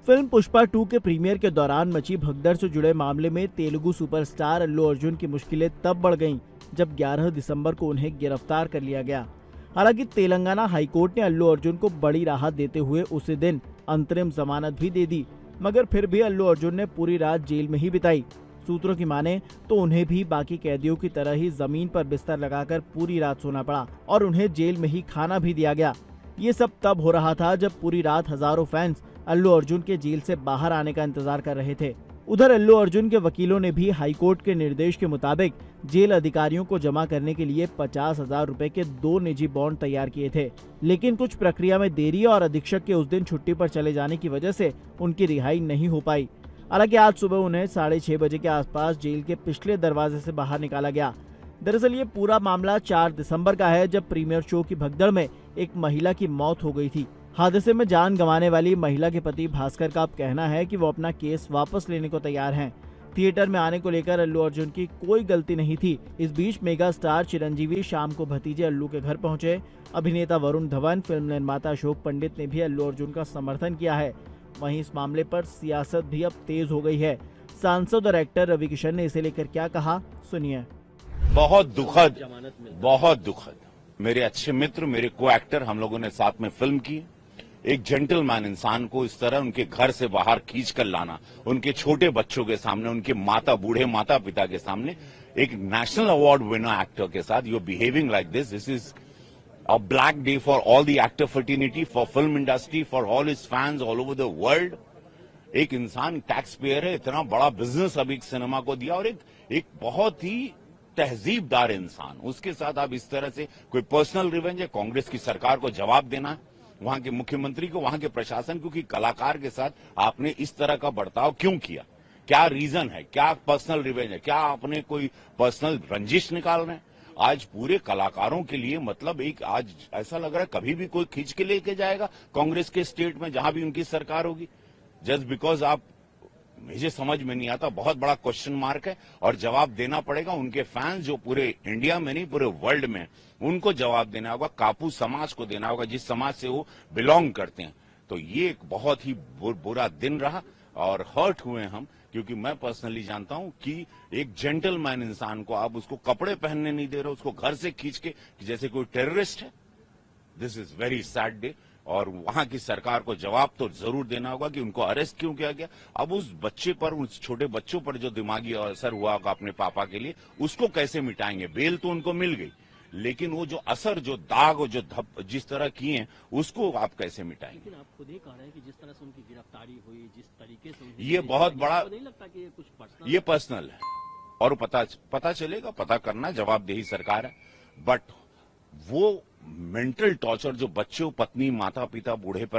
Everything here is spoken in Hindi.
फिल्म पुष्पा 2 के प्रीमियर के दौरान मची भगदड़ से जुड़े मामले में तेलुगु सुपरस्टार अल्लू अर्जुन की मुश्किलें तब बढ़ गईं जब 11 दिसंबर को उन्हें गिरफ्तार कर लिया गया। हालांकि तेलंगाना हाईकोर्ट ने अल्लू अर्जुन को बड़ी राहत देते हुए उसी दिन अंतरिम जमानत भी दे दी, मगर फिर भी अल्लू अर्जुन ने पूरी रात जेल में ही बिताई। सूत्रों की माने तो उन्हें भी बाकी कैदियों की तरह ही जमीन पर बिस्तर लगाकर पूरी रात सोना पड़ा और उन्हें जेल में ही खाना भी दिया गया। ये सब तब हो रहा था जब पूरी रात हजारों फैंस अल्लू अर्जुन के जेल से बाहर आने का इंतजार कर रहे थे। उधर अल्लू अर्जुन के वकीलों ने भी हाईकोर्ट के निर्देश के मुताबिक जेल अधिकारियों को जमा करने के लिए 50,000 रुपए के 2 निजी बॉन्ड तैयार किए थे, लेकिन कुछ प्रक्रिया में देरी और अधीक्षक के उस दिन छुट्टी पर चले जाने की वजह से उनकी रिहाई नहीं हो पाई। हालांकि आज सुबह उन्हें 6:30 बजे के आसपास जेल के पिछले दरवाजे से बाहर निकाला गया। दरअसल ये पूरा मामला 4 दिसंबर का है, जब प्रीमियर शो की भगदड़ में एक महिला की मौत हो गई थी। हादसे में जान गंवाने वाली महिला के पति भास्कर का अब कहना है कि वो अपना केस वापस लेने को तैयार हैं। थिएटर में आने को लेकर अल्लू अर्जुन की कोई गलती नहीं थी। इस बीच मेगा स्टार चिरंजीवी शाम को भतीजे अल्लू के घर पहुंचे। अभिनेता वरुण धवन, फिल्म निर्माता अशोक पंडित ने भी अल्लू अर्जुन का समर्थन किया है। वहीं इस मामले पर सियासत भी अब तेज हो गई है। सांसद और एक्टर रवि किशन ने इसे लेकर क्या कहा, सुनिए। बहुत दुखद। मेरे अच्छे मित्र, मेरे को एक्टर, हम लोगों ने साथ में फिल्म की। एक जेंटलमैन इंसान को इस तरह उनके घर से बाहर खींच कर लाना, उनके छोटे बच्चों के सामने, उनके बूढ़े माता पिता के सामने, एक नेशनल अवार्ड विनर एक्टर के साथ you are behaving like this is a black day for all the actor fraternity, for film industry, for all his fans all over the world. एक इंसान टैक्स पेयर है, इतना बड़ा बिजनेस अभी सिनेमा को दिया, और एक बहुत ही तहजीबदार इंसान, उसके साथ आप इस तरह से कोई पर्सनल रिवेंज है? कांग्रेस की सरकार को जवाब देना है, वहां के मुख्यमंत्री को, वहां के प्रशासन को, कि कलाकार के साथ आपने इस तरह का बर्ताव क्यों किया? क्या रीजन है? क्या पर्सनल रिवेंज है? क्या आपने कोई पर्सनल रंजिश निकाल रहे हैं? आज पूरे कलाकारों के लिए मतलब एक आज ऐसा लग रहा है कभी भी कोई खींच के लेके जाएगा कांग्रेस के स्टेट में, जहां भी उनकी सरकार होगी, जस्ट बिकॉज आप, मुझे समझ में नहीं आता। बहुत बड़ा क्वेश्चन मार्क है और जवाब देना पड़ेगा उनके फैंस जो पूरे इंडिया में नहीं पूरे वर्ल्ड में, उनको जवाब देना होगा, कापू समाज को देना होगा, जिस समाज से वो बिलोंग करते हैं। तो ये एक बहुत ही बुरा दिन रहा और हर्ट हुए हम, क्योंकि मैं पर्सनली जानता हूं कि एक जेंटलमैन इंसान को आप उसको कपड़े पहनने नहीं दे रहे, उसको घर से खींच के जैसे कोई टेररिस्ट है। This is very sad day और वहां की सरकार को जवाब तो जरूर देना होगा कि उनको अरेस्ट क्यों किया गया। अब उस बच्चे पर, उस छोटे बच्चों पर जो दिमागी असर हुआ होगा अपने पापा के लिए, उसको कैसे मिटाएंगे? बेल तो उनको मिल गई, लेकिन वो जो असर, जो दाग और जो धप जिस तरह किए हैं, उसको आप कैसे मिटाएंगे? लेकिन आप खुद ही कह रहे हैं कि जिस तरह से उनकी गिरफ्तारी हुई, जिस तरीके से ये बहुत बड़ा, नहीं लगता कि ये कुछ पर्सनल? ये पर्सनल है और पता चलेगा, पता करना जवाबदेही सरकार है। बट वो मेंटल टॉर्चर जो बच्चों, पत्नी, माता पिता, बूढ़े पर